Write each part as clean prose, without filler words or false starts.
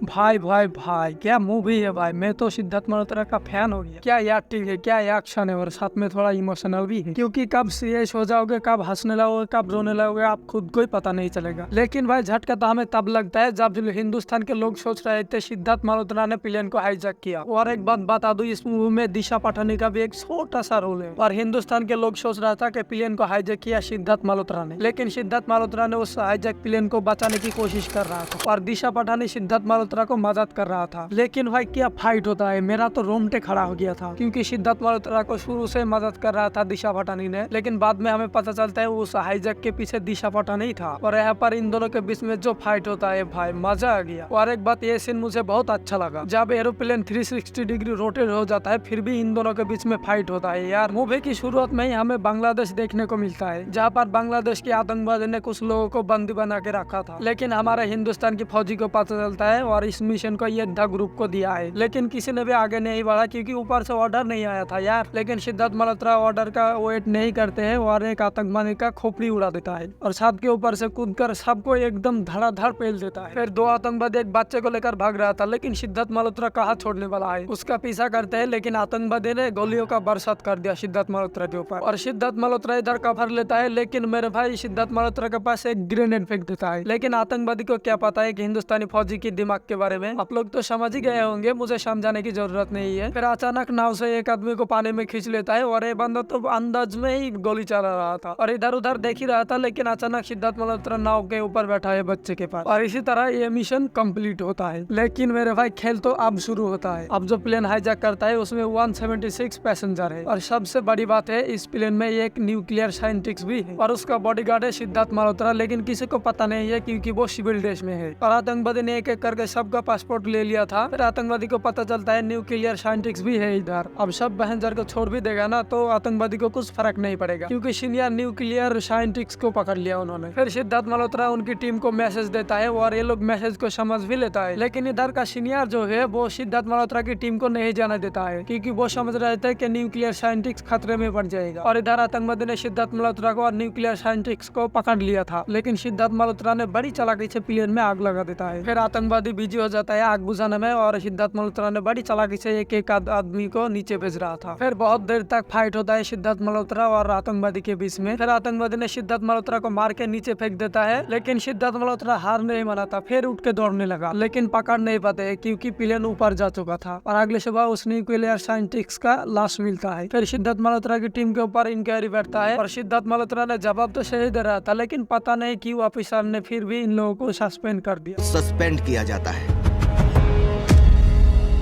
भाई भाई भाई क्या मूवी है भाई। मैं तो सिद्धार्थ मल्होत्रा का फैन हो गया। क्या एक्टिंग है, क्या एक्शन है और साथ में थोड़ा इमोशनल भी है, क्योंकि कब सीरियस हो जाओगे, कब हंसने लगोगे, कब रोने लगोगे, आप खुद को ही पता नहीं चलेगा। लेकिन भाई झटका तो हमें तब लगता है जब हिंदुस्तान के लोग सोच रहे थे सिद्धार्थ मल्होत्रा ने प्लेन को हाईजैक किया। और एक बात बता दूं, इस मूवी में दिशा पटानी का भी एक छोटा सा रोल है। और हिंदुस्तान के लोग सोच रहा था कि प्लेन को हाईजैक किया सिद्धार्थ मल्होत्रा ने, लेकिन सिद्धार्थ मल्होत्रा ने उस हाईजैक प्लेन को बचाने की कोशिश कर रहा था और दिशा पटानी सिद्धार्थ मल्होत्रा को मदद कर रहा था। लेकिन भाई क्या फाइट होता है, मेरा तो रोंगटे खड़ा हो गया था, क्योंकि सिद्धार्थ मल्होत्रा को शुरू से मदद कर रहा था दिशा पटानी ने, लेकिन बाद में हमें पता चलता है उस हाईजैक के पीछे दिशा पटानी था। और यहाँ पर इन दोनों के बीच में जो फाइट होता है भाई मजा आ गया। और एक बात, ये सीन मुझे बहुत अच्छा लगा जब एरोप्लेन 360 डिग्री रोटेट हो जाता है फिर भी इन दोनों के बीच में फाइट होता है। यार मूवी की शुरुआत में ही हमें बांग्लादेश देखने को मिलता है, जहाँ पर बांग्लादेश के आतंकवादी ने कुछ लोगों को बंदी बना के रखा था, लेकिन हमारे हिंदुस्तान की फौजी को पता चलता है और इस मिशन को ये ग्रुप को दिया है, लेकिन किसी ने भी आगे नहीं बढ़ा क्योंकि ऊपर से ऑर्डर नहीं आया था यार। लेकिन सिद्धार्थ मल्होत्रा ऑर्डर का वेट नहीं करते हैं और एक आतंकवादी का खोपड़ी उड़ा देता है और छत के ऊपर से कूदकर सबको एकदम धड़ाधड़ पेल देता है। फिर दो आतंकवादी एक बच्चे को लेकर भाग रहा था, लेकिन सिद्धार्थ मल्होत्रा कहाँ छोड़ने वाला है, उसका पीछा करते हैं, लेकिन आतंकवादी ने गोलियों का बरसात कर दिया सिद्धार्थ मल्होत्रा के ऊपर और सिद्धार्थ मल्होत्रा इधर कवर लेता है। लेकिन मेरे भाई सिद्धार्थ मल्होत्रा के पास एक ग्रेनेड फेंक देता है, लेकिन आतंकवादी को क्या पता है कि हिंदुस्तानी फौजी की दिमाग के बारे में। आप लोग तो समझ ही गए होंगे, मुझे समझाने की जरूरत नहीं है। फिर अचानक नाव से एक आदमी को पानी में खींच लेता है और ये बंदा तो अंदाज में ही गोली चला रहा था और इधर उधर देख ही रहा था, लेकिन अचानक सिद्धार्थ मल्होत्रा नाव के ऊपर बैठा है बच्चे के पास और इसी तरह ये मिशन कंप्लीट होता है। लेकिन मेरे भाई खेल तो अब शुरू होता है। अब जो प्लेन हाईजैक करता है उसमें 176 पैसेंजर है और सबसे बड़ी बात है इस प्लेन में एक न्यूक्लियर साइंटिस्ट भी है और उसका बॉडीगार्ड है सिद्धार्थ मल्होत्रा, लेकिन किसी को पता नहीं है क्योंकि वो सिविल ड्रेस में है। और आतंकवादी ने एक एक करके सबका पासपोर्ट ले लिया था। फिर आतंकवादी को पता चलता है न्यूक्लियर साइंटिस्ट भी है इधर। अब सब बहनजर को छोड़ भी देगा ना तो आतंकवादी को कुछ फर्क नहीं पड़ेगा, क्योंकि सीनियर न्यूक्लियर साइंटिस्ट को पकड़ लिया उन्होंने। फिर सिद्धार्थ मल्होत्रा उनकी टीम को मैसेज देता है और ये लोग मैसेज को समझ भी लेता है, लेकिन इधर का सीनियर जो है वो सिद्धार्थ मल्होत्रा की टीम को नहीं जाने देता है, क्योंकि वो समझ रहे थे कि न्यूक्लियर साइंटिस्ट खतरे में पड़ जाएगा। और इधर आतंकवादी ने सिद्धार्थ मल्होत्रा को और न्यूक्लियर साइंटिस्ट को पकड़ लिया था, लेकिन सिद्धार्थ मल्होत्रा ने बड़ी चालाकी से प्लेन में आग लगा देता है। फिर आतंकवादी बिजी हो जाता है आग बुझाने में और सिद्धार्थ मल्होत्रा ने बड़ी चालाकी से एक एक आदमी को नीचे भेज रहा था। फिर बहुत देर तक फाइट होता है सिद्धार्थ मल्होत्रा और आतंकवादी के बीच में। फिर आतंकवादी ने सिद्धार्थ मल्होत्रा को मार के नीचे फेंक देता है, लेकिन सिद्धार्थ मल्होत्रा हार नहीं माना, फिर उठ के दौड़ने लगा, लेकिन पकड़ नहीं पाते क्योंकि प्लेन ऊपर जा चुका था। और अगले सुबह उस न्यूक्लियर साइंटिस्ट का लाश मिलता है। फिर सिद्धार्थ मल्होत्रा की टीम के ऊपर इंक्वायरी बैठता है और सिद्धार्थ मल्होत्रा ने जवाब तो सही दे रहा था, लेकिन पता नहीं क्यों ऑफिसर ने फिर भी इन लोगों को सस्पेंड कर दिया। सस्पेंड किया जाता है।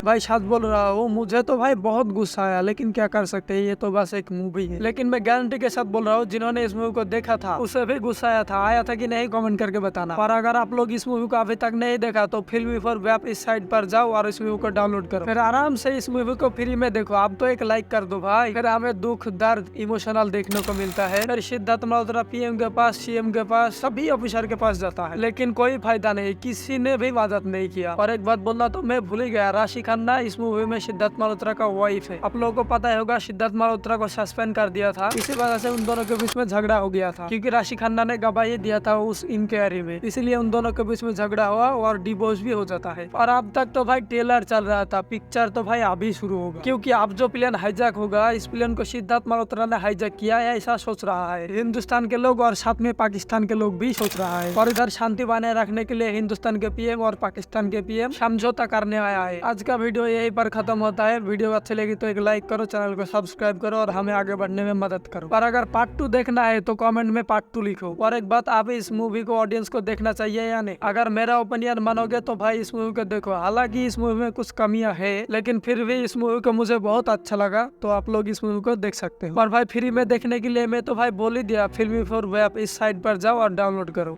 भाई सच बोल रहा हूँ, मुझे तो भाई बहुत गुस्सा आया, लेकिन क्या कर सकते हैं, ये तो बस एक मूवी है। लेकिन मैं गारंटी के साथ बोल रहा हूँ जिन्होंने इस मूवी को देखा था उसे भी गुस्सा आया था कि नहीं, कमेंट करके बताना। और अगर आप लोग इस मूवी को अभी तक नहीं देखा तो फिल्मी फॉर वेब इस साइट पर जाओ और इस मूवी को डाउनलोड करो, फिर आराम से इस मूवी को फ्री में देखो। आप तो एक लाइक कर दो भाई, फिर हमें दुख दर्द इमोशनल देखने को मिलता है। फिर सिद्धार्थ मल्होत्रा पीएम के पास, सीएम के पास, सभी ऑफिसर के पास जाता है, लेकिन कोई फायदा नहीं, किसी ने भी मदद नहीं किया। और एक बात बोलना तो मैं भूल ही गया, राशि खन्ना इस मूवी में सिद्धार्थ मल्होत्रा का वाइफ है। आप लोगों को पता ही होगा सिद्धार्थ मल्होत्रा को सस्पेंड कर दिया था, इसी वजह से उन दोनों के बीच में झगड़ा हो गया था, क्योंकि राशि खन्ना ने गवाही दिया था उस इंक्वायरी में, इसलिए उन दोनों के बीच में झगड़ा हुआ और डिवोर्स भी हो जाता है। और अब तक तो भाई ट्रेलर चल रहा था, पिक्चर तो भाई अभी शुरू होगा, क्योंकि अब जो प्लेन हाईजैक होगा इस प्लेन को सिद्धार्थ मल्होत्रा ने हाईजैक किया है ऐसा सोच रहा है हिंदुस्तान के लोग और साथ में पाकिस्तान के लोग भी सोच रहा है। और इधर शांति बनाए रखने के लिए हिंदुस्तान के पीएम और पाकिस्तान के पीएम समझौता करने आया है। आज का वीडियो यही पर खत्म होता है। वीडियो अच्छी लगी तो एक लाइक करो, चैनल को सब्सक्राइब करो और हमें आगे बढ़ने में मदद करो। और अगर पार्ट 2 देखना है तो कमेंट में पार्ट 2 लिखो। और एक बात, आप इस मूवी को ऑडियंस को देखना चाहिए या नहीं? अगर मेरा ओपिनियन मानोगे तो भाई इस मूवी को देखो। हालांकि इस मूवी में कुछ कमियां है, लेकिन फिर भी इस मूवी को मुझे बहुत अच्छा लगा, तो आप लोग इस मूवी को देख सकते हो। और भाई फ्री में देखने के लिए मैं तो भाई बोल ही दिया, फिल्मी फॉर वेब इस साइट पर जाओ और डाउनलोड करो।